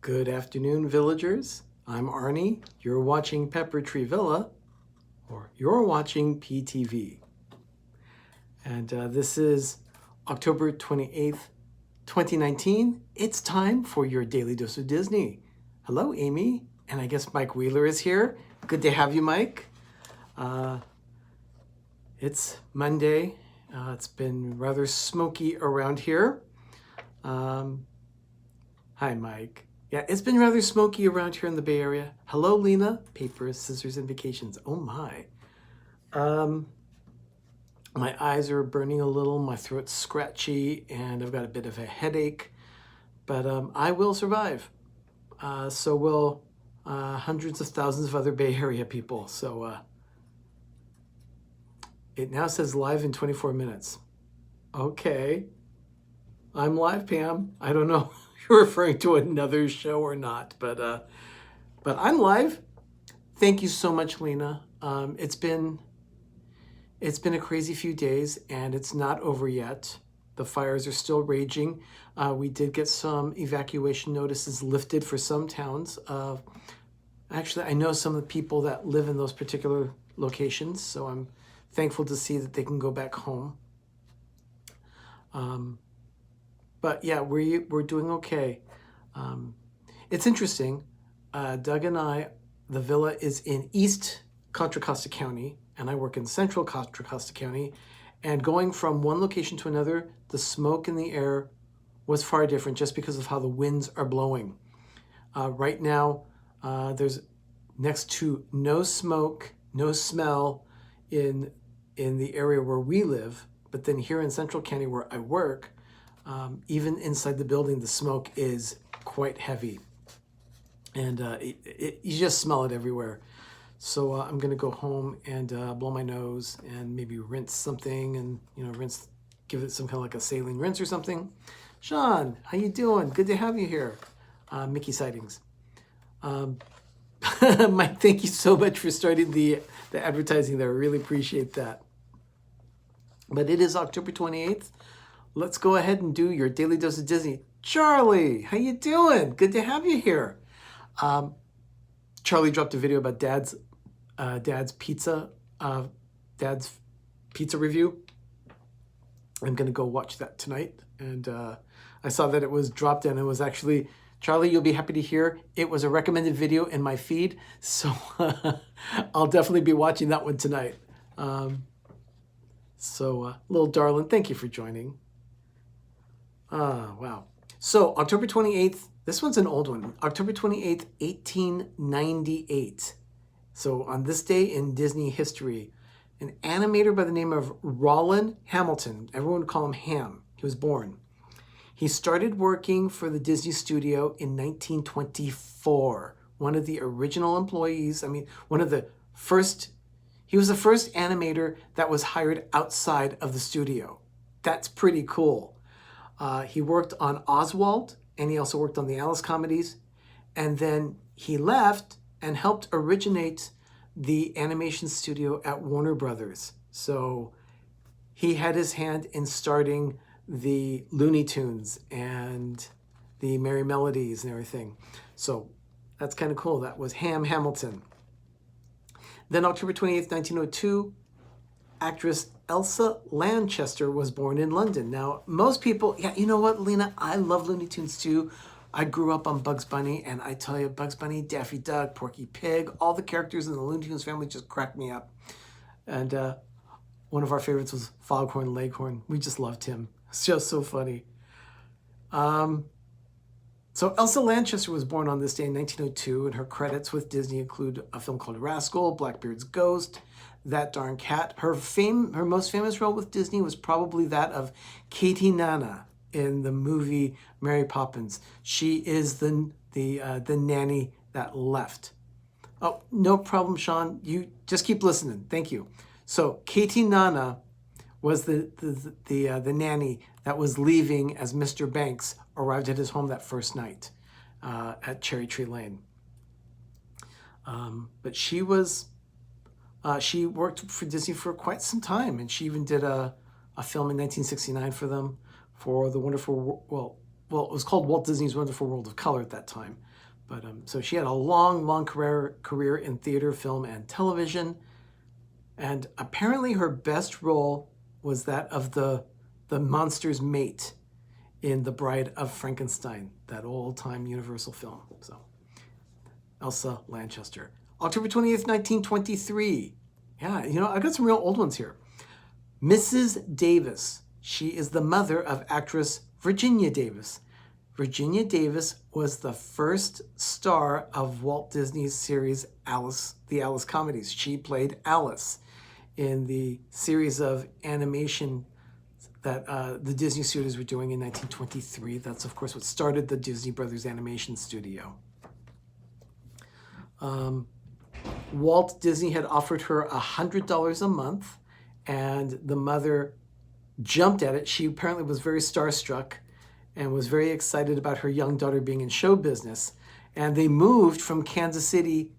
Good afternoon, villagers. I'm Arnie. You're watching Pepper Tree Villa, or you're watching PTV. And this is October 28th, 2019. It's time for your Daily Dose of Disney. Hello, Amy. And I guess Mike Wheeler is here. Good to have you, Mike. It's Monday. It's been rather smoky around here. Hi, Mike. Yeah, it's been rather smoky around here in the Bay Area. Hello, Lena. Papers, scissors, and vacations. Oh, my. My eyes are burning a little. My throat's scratchy, and I've got a bit of a headache. But I will survive. So will hundreds of thousands of other Bay Area people. So it now says live in 24 minutes. Okay. I'm live, Pam. I don't know if you're referring to another show or not, but I'm live. Thank you so much, Lena. It's been a crazy few days, and it's not over yet. The fires are still raging. We did get some evacuation notices lifted for some towns. Actually, I know some of the people that live in those particular locations, so I'm thankful to see that they can go back home. But yeah, we're doing okay. It's interesting. Doug and I, the villa is in East Contra Costa County, and I work in Central Contra Costa County. And going from one location to another, the smoke in the air was far different just because of how the winds are blowing. Right now, there's next to no smoke, no smell in the area where we live. But then here in Central County where I work, even inside the building, the smoke is quite heavy. And you just smell it everywhere. So I'm going to go home and blow my nose and maybe rinse something and, give it some kind of like a saline rinse or something. Sean, how you doing? Good to have you here. Mickey Sightings. Mike, thank you so much for starting the advertising there. I really appreciate that. But it is October 28th. Let's go ahead and do your Daily Dose of Disney. Charlie, how you doing? Good to have you here. Charlie dropped a video about Dad's pizza review. I'm gonna go watch that tonight. And I saw that it was dropped, and it was actually, Charlie, you'll be happy to hear, it was a recommended video in my feed. So I'll definitely be watching that one tonight. Little darling, thank you for joining. Wow. So October 28th, this one's an old one. October 28th, 1898. So on this day in Disney history, an animator by the name of Rollin Hamilton, everyone would call him Ham, he was born. He started working for the Disney studio in 1924. One of the original employees, he was the first animator that was hired outside of the studio. That's pretty cool. He worked on Oswald, and he also worked on the Alice comedies. And then he left and helped originate the animation studio at Warner Brothers. So he had his hand in starting the Looney Tunes and the Merry Melodies and everything. So that's kind of cool. That was Hamilton. Then October 28th, 1902, actress Elsa Lanchester was born in London. Now, most people, yeah, you know what, Lena? I love Looney Tunes too. I grew up on Bugs Bunny, and I tell you, Bugs Bunny, Daffy Duck, Porky Pig, all the characters in the Looney Tunes family just cracked me up. And one of our favorites was Foghorn Leghorn. We just loved him. It's just so funny. So Elsa Lanchester was born on this day in 1902, and her credits with Disney include a film called Rascal, Blackbeard's Ghost, That Darn Cat. Her most famous role with Disney was probably that of Katie Nana in the movie Mary Poppins. She is the nanny that left. Oh, no problem, Sean. You just keep listening. Thank you. So Katie Nana was the nanny that was leaving as Mr. Banks arrived at his home that first night at Cherry Tree Lane. But she worked for Disney for quite some time, and she even did a film in 1969 for them for the wonderful, well, it was called Walt Disney's Wonderful World of Color at that time. But so she had a long career in theater, film, and television. And apparently her best role was that of the monster's mate in The Bride of Frankenstein, that old-time Universal film. So, Elsa Lanchester. October 28th, 1923. Yeah, you know, I got some real old ones here. Mrs. Davis. She is the mother of actress Virginia Davis. Virginia Davis was the first star of Walt Disney's series Alice, the Alice comedies. She played Alice in the series of animation that the Disney studios were doing in 1923. That's, of course, what started the Disney Brothers Animation Studio. Walt Disney had offered her $100 a month, and the mother jumped at it. She apparently was very starstruck and was very excited about her young daughter being in show business. And they moved from Kansas City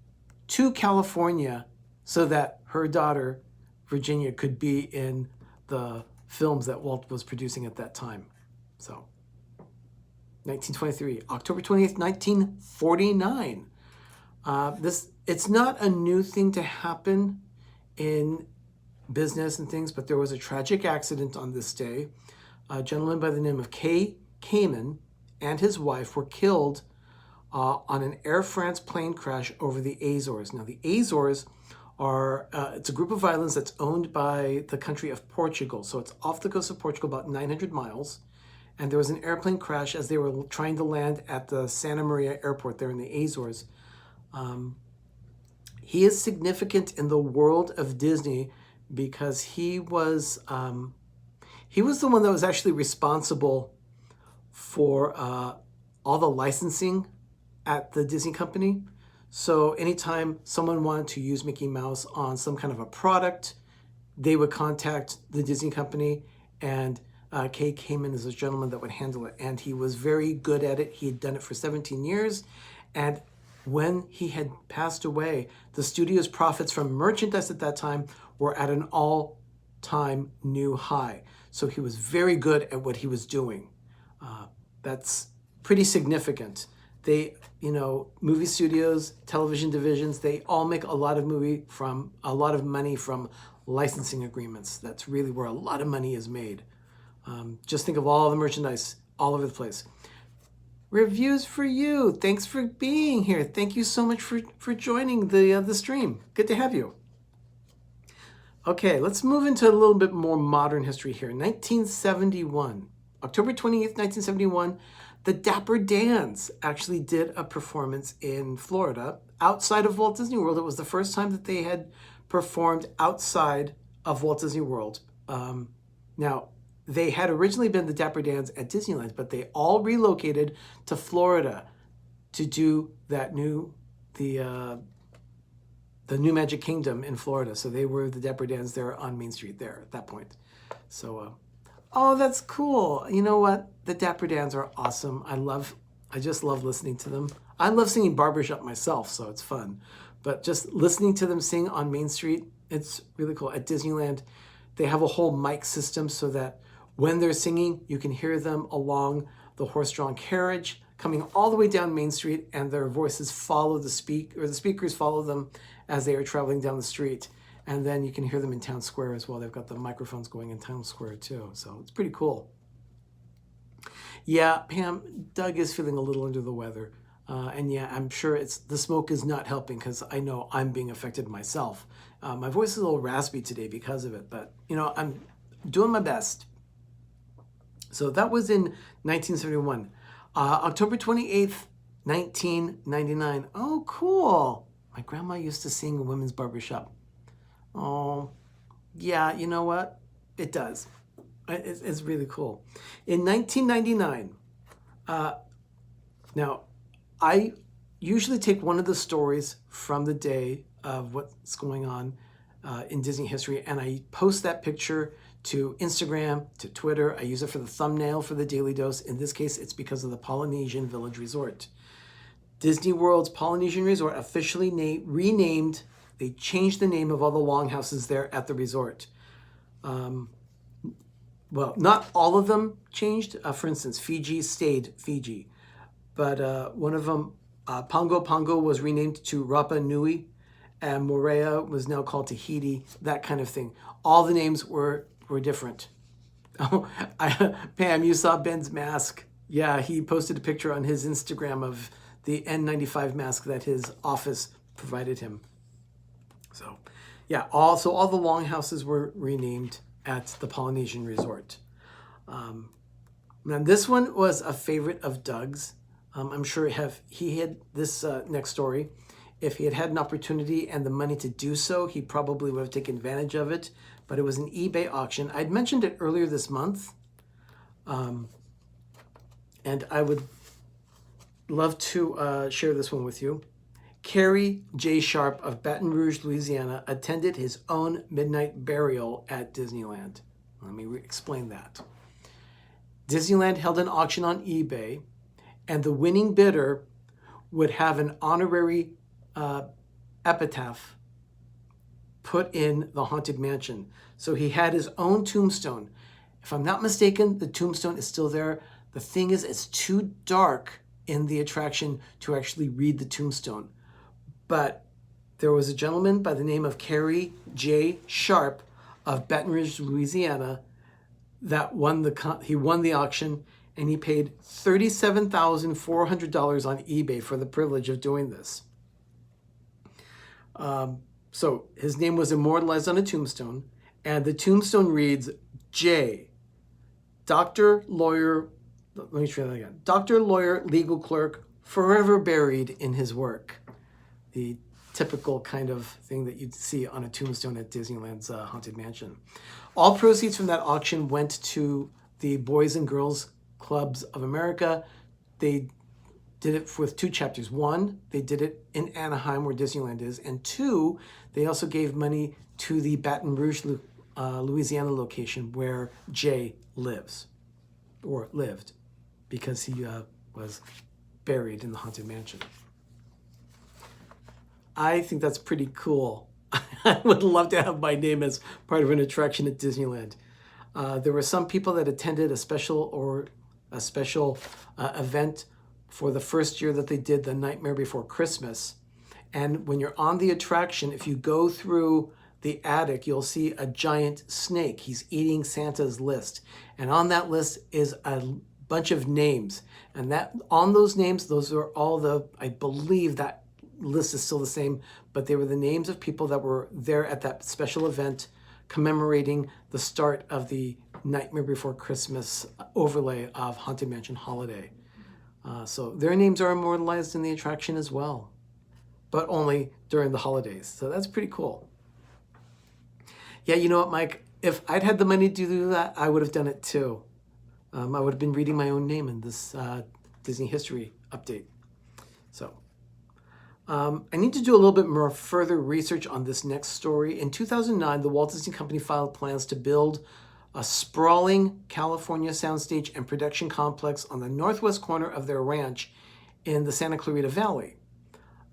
to California so that her daughter, Virginia, could be in the films that Walt was producing at that time. So, 1923, October 20th, 1949. It's not a new thing to happen in business and things, but there was a tragic accident on this day. A gentleman by the name of Kay Kamen and his wife were killed on an Air France plane crash over the Azores. Now, the Azores are, it's a group of islands that's owned by the country of Portugal. So it's off the coast of Portugal, about 900 miles. And there was an airplane crash as they were trying to land at the Santa Maria airport there in the Azores. He is significant in the world of Disney because he was the one that was actually responsible for all the licensing at the Disney company. So anytime someone wanted to use Mickey Mouse on some kind of a product, they would contact the Disney company, and Kay Kamen is a gentleman that would handle it. And he was very good at it. He had done it for 17 years. And when he had passed away, the studio's profits from merchandise at that time were at an all-time new high. So he was very good at what he was doing. That's pretty significant. They, you know, movie studios, television divisions, they all make a lot of money from licensing agreements. That's really where a lot of money is made. Just think of all the merchandise all over the place. Reviews for you. Thanks for being here. Thank you so much for joining the stream. Good to have you. Okay, let's move into a little bit more modern history here. 1971, October 20th, 1971, the Dapper Dans actually did a performance in Florida outside of Walt Disney World. It was the first time that they had performed outside of Walt Disney World. Now, they had originally been the Dapper Dans at Disneyland, but they all relocated to Florida to do that the New Magic Kingdom in Florida. So they were the Dapper Dans there on Main Street there at that point. So, oh, that's cool. You know what? The Dapper Dans are awesome. I just love listening to them. I love singing barbershop myself, so it's fun. But just listening to them sing on Main Street, it's really cool. At Disneyland, they have a whole mic system so that when they're singing, you can hear them along the horse-drawn carriage coming all the way down Main Street, and their voices follow the speakers follow them as they are traveling down the street. And then you can hear them in Town Square as well. They've got the microphones going in Town Square too. So it's pretty cool. Yeah, Pam, Doug is feeling a little under the weather. And yeah, I'm sure the smoke is not helping because I know I'm being affected myself. My voice is a little raspy today because of it, but you know, I'm doing my best. So that was in 1971. October 28th, 1999. Oh, cool. My grandma used to sing Women's Barbershop. Oh, yeah, you know what? It does. It's really cool. In 1999, now, I usually take one of the stories from the day of what's going on in Disney history, and I post that picture to Instagram, to Twitter. I use it for the thumbnail for the Daily Dose. In this case, it's because of the Polynesian Village Resort. Disney World's Polynesian Resort officially renamed. They changed the name of all the longhouses there at the resort. well, not all of them changed. For instance, Fiji stayed Fiji, but one of them, Pongo Pongo, was renamed to Rapa Nui, and Moorea was now called Tahiti, that kind of thing. All the names were different. Oh, Pam, you saw Ben's mask. Yeah, he posted a picture on his Instagram of the N95 mask that his office provided him. So, yeah, all the longhouses were renamed at the Polynesian Resort. Now, this one was a favorite of Doug's. I'm sure he had this next story. If he had had an opportunity and the money to do so, he probably would have taken advantage of it. But it was an eBay auction. I'd mentioned it earlier this month. And I would love to share this one with you. Kerry J. Sharp of Baton Rouge, Louisiana, attended his own midnight burial at Disneyland. Let me explain that. Disneyland held an auction on eBay, and the winning bidder would have an honorary epitaph put in the Haunted Mansion. So he had his own tombstone. If I'm not mistaken, the tombstone is still there. The thing is, it's too dark in the attraction to actually read the tombstone. But there was a gentleman by the name of Kerry J. Sharp of Baton Rouge, Louisiana, that won the auction, and he paid $37,400 on eBay for the privilege of doing this. So his name was immortalized on a tombstone, and the tombstone reads, J, Doctor, Lawyer, let me try that again. Doctor, Lawyer, Legal Clerk, forever buried in his work. The typical kind of thing that you'd see on a tombstone at Disneyland's Haunted Mansion. All proceeds from that auction went to the Boys and Girls Clubs of America. They did it with two chapters. One, they did it in Anaheim, where Disneyland is. And two, they also gave money to the Baton Rouge, Louisiana location where Jay lives, or lived, because he was buried in the Haunted Mansion. I think that's pretty cool. I would love to have my name as part of an attraction at Disneyland. There were some people that attended a special event for the first year that they did the Nightmare Before Christmas. And when you're on the attraction, if you go through the attic, you'll see a giant snake. He's eating Santa's list. And on that list is a bunch of names. And that on those names, those are all I believe that list is still the same, but they were the names of people that were there at that special event commemorating the start of the Nightmare Before Christmas overlay of Haunted Mansion Holiday. So their names are immortalized in the attraction as well, but only during the holidays. So that's pretty cool. Yeah, you know what, Mike? If I'd had the money to do that, I would have done it too. I would have been reading my own name in this Disney history update. So I need to do a little bit more further research on this next story. In 2009, the Walt Disney Company filed plans to build a sprawling California soundstage and production complex on the northwest corner of their ranch in the Santa Clarita Valley.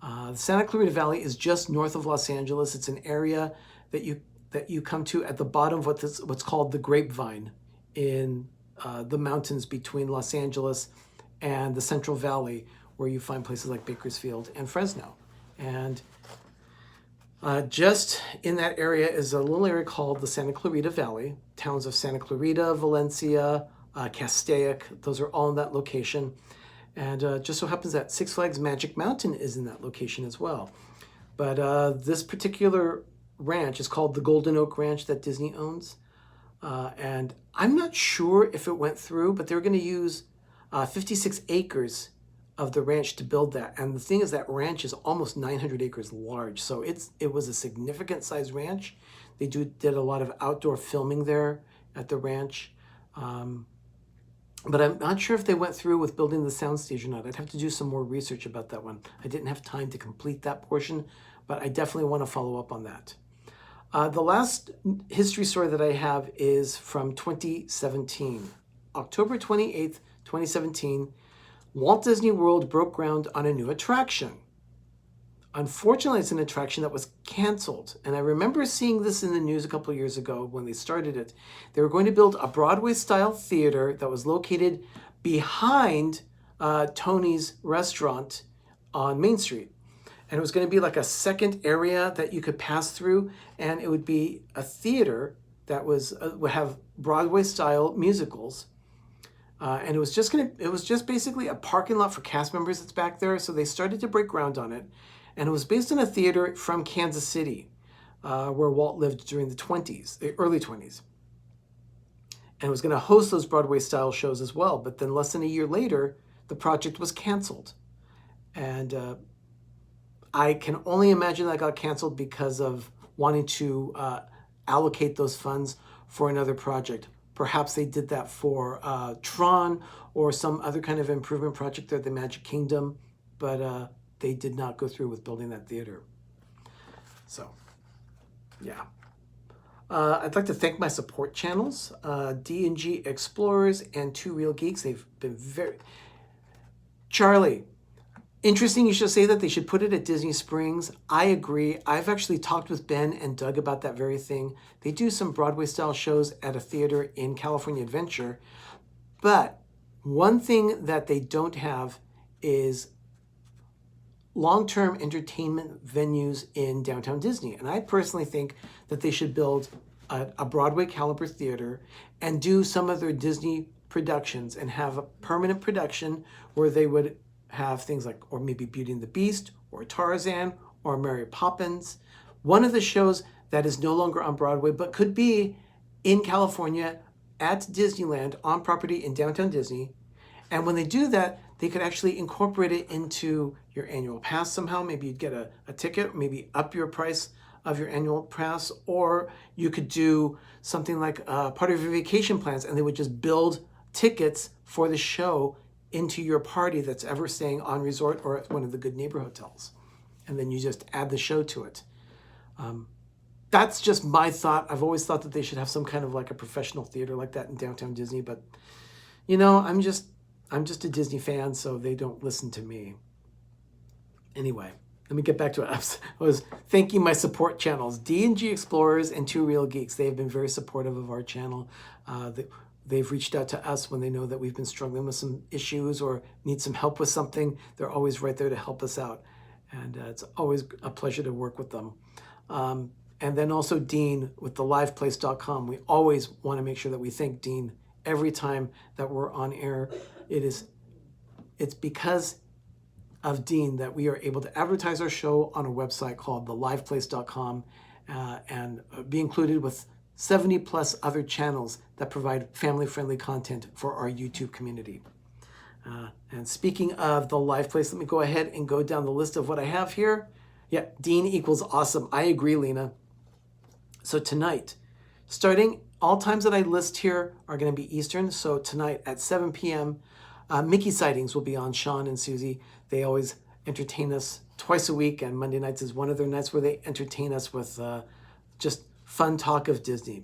The Santa Clarita Valley is just north of Los Angeles. It's an area that you come to at the bottom of what's called the Grapevine in the mountains between Los Angeles and the Central Valley, where you find places like Bakersfield and Fresno. And just in that area is a little area called the Santa Clarita Valley. Towns of Santa Clarita, Valencia, Castaic, those are all in that location. And just so happens that Six Flags Magic Mountain is in that location as well. But this particular ranch is called the Golden Oak Ranch that Disney owns. And I'm not sure if it went through, but they're going to use 56 acres of the ranch to build that. And the thing is, that ranch is almost 900 acres large. So it was a significant sized ranch. They did a lot of outdoor filming there at the ranch. But I'm not sure if they went through with building the soundstage or not. I'd have to do some more research about that one. I didn't have time to complete that portion, but I definitely want to follow up on that. The last history story that I have is from 2017. October 28th, 2017, Walt Disney World broke ground on a new attraction. Unfortunately, it's an attraction that was canceled. And I remember seeing this in the news a couple of years ago when they started it. They were going to build a Broadway-style theater that was located behind Tony's restaurant on Main Street. And it was going to be like a second area that you could pass through, and it would be a theater that would have Broadway-style musicals. And it was just basically a parking lot for cast members that's back there. So they started to break ground on it. And it was based on a theater from Kansas City, where Walt lived during the early 20s. And it was going to host those Broadway-style shows as well. But then less than a year later, the project was canceled. And I can only imagine that got canceled because of wanting to allocate those funds for another project. Perhaps they did that for Tron or some other kind of improvement project there at the Magic Kingdom. But they did not go through with building that theater. So, yeah. I'd like to thank my support channels, D&G Explorers and Two Real Geeks. They've been very... Charlie, interesting you should say that they should put it at Disney Springs. I agree. I've actually talked with Ben and Doug about that very thing. They do some Broadway-style shows at a theater in California Adventure. But one thing that they don't have is long-term entertainment venues in downtown Disney. And I personally think that they should build a Broadway caliber theater and do some of their Disney productions and have a permanent production where they would have things like, or maybe Beauty and the Beast, or Tarzan, or Mary Poppins. One of the shows that is no longer on Broadway, but could be in California at Disneyland on property in downtown Disney. And when they do that, they could actually incorporate it into your annual pass somehow. Maybe you'd get a ticket, maybe up your price of your annual pass, or you could do something like part of your vacation plans, and they would just build tickets for the show into your party that's ever staying on resort or at one of the Good Neighbor hotels. And then you just add the show to it. That's just my thought. I've always thought that they should have some kind of like a professional theater like that in downtown Disney, but you know, I'm just a Disney fan, so they don't listen to me. Anyway, let me get back to it. I was thanking my support channels, D&G Explorers and Two Real Geeks. They have been very supportive of our channel. They've reached out to us when they know that we've been struggling with some issues or need some help with something. They're always right there to help us out. And it's always a pleasure to work with them. And then also Dean with the liveplace.com. We always want to make sure that we thank Dean every time that we're on air. It's because of Dean that we are able to advertise our show on a website called theliveplace.com and be included with 70 plus other channels that provide family-friendly content for our YouTube community. And speaking of the Live Place, let me go ahead and go down the list of what I have here. Yeah, Dean equals awesome. I agree, Lena. So tonight, starting, all times that I list here are going to be Eastern. So tonight at 7 p.m., Mickey Sightings will be on. Sean and Susie. They always entertain us twice a week, and Monday nights is one of their nights where they entertain us with just fun talk of Disney.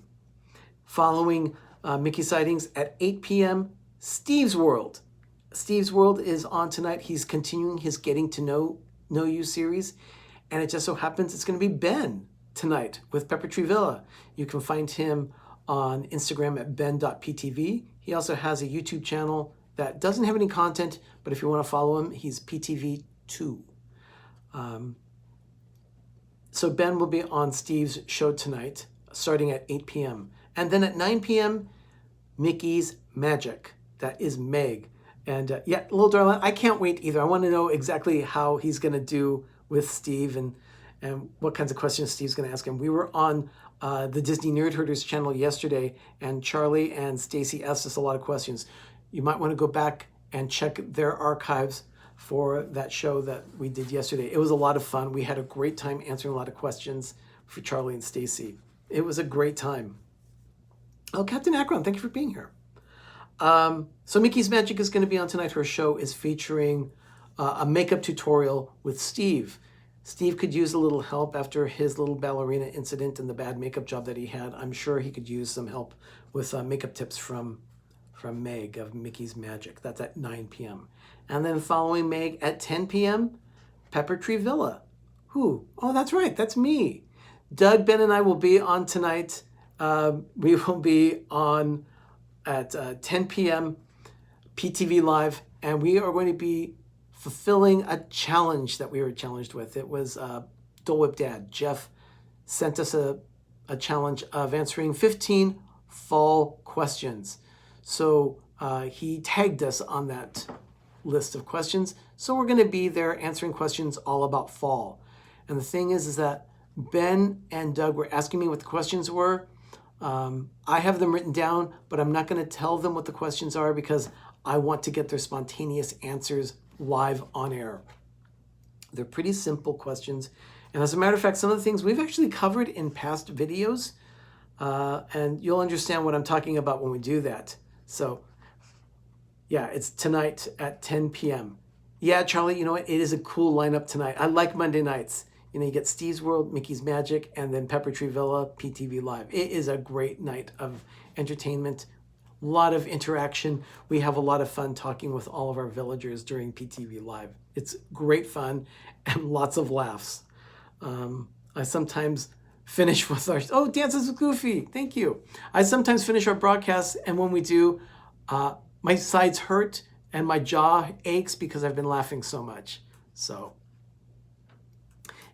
Following Mickey Sightings at 8 p.m., Steve's World. Steve's World is on tonight. He's continuing his Getting to Know You series, and it just so happens it's going to be Ben tonight with Pepper Tree Villa. You can find him on Instagram at ben.ptv. He also has a YouTube channel that doesn't have any content, but if you want to follow him, he's PTV2. So Ben will be on Steve's show tonight, starting at 8 p.m. And then at 9 p.m., Mickey's Magic. That is Meg. And yeah, little darling, I can't wait either. I want to know exactly how he's going to do with Steve and what kinds of questions Steve's going to ask him. We were on the Disney Nerd Herders channel yesterday, and Charlie and Stacy asked us a lot of questions. You might want to go back and check their archives for that show that we did yesterday. It was a lot of fun. We had a great time answering a lot of questions for Charlie and Stacy. It was a great time. Oh, Captain Akron, thank you for being here. So Mickey's Magic is going to be on tonight. Her show is featuring a makeup tutorial with Steve. Steve could use a little help after his little ballerina incident and the bad makeup job that he had. I'm sure he could use some help with makeup tips from Meg of Mickey's Magic. That's at 9 p.m. And then following Meg at 10 p.m., Pepper Tree Villa, Who? Oh, that's right. That's me. Doug, Ben, and I will be on tonight. We will be on at 10 p.m. PTV Live, and we are going to be fulfilling a challenge that we were challenged with. It was Dole Whip Dad. Jeff sent us a challenge of answering 15 fall questions. So he tagged us on that list of questions. So we're going to be there answering questions all about fall. And the thing is that Ben and Doug were asking me what the questions were. I have them written down, but I'm not going to tell them what the questions are because I want to get their spontaneous answers live on air. They're pretty simple questions. And as a matter of fact, some of the things we've actually covered in past videos, and you'll understand what I'm talking about when we do that. So yeah, it's tonight at 10 p.m. Yeah, Charlie, you know what? It is a cool lineup tonight. I like Monday nights. You know, you get Steve's World, Mickey's Magic, and then Pepper Tree Villa, PTV Live. It is a great night of entertainment, a lot of interaction. We have a lot of fun talking with all of our villagers during PTV Live. It's great fun and lots of laughs. I sometimes finish with our, oh, Dances with Goofy, thank you. I sometimes finish our broadcasts, and when we do, my sides hurt and my jaw aches because I've been laughing so much. So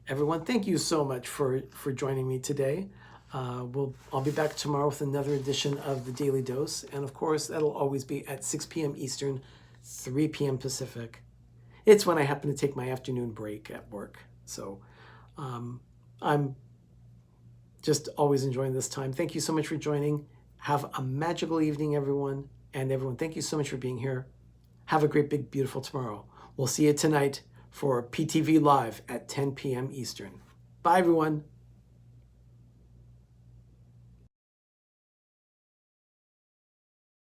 everyone, thank you so much for joining me today. I'll be back tomorrow with another edition of the Daily Dose. And of course, that'll always be at 6 p.m. Eastern, 3 p.m. Pacific. It's when I happen to take my afternoon break at work. So I'm just always enjoying this time. Thank you so much for joining. Have a magical evening, everyone. And everyone, thank you so much for being here. Have a great, big, beautiful tomorrow. We'll see you tonight for PTV Live at 10 p.m. Eastern. Bye, everyone.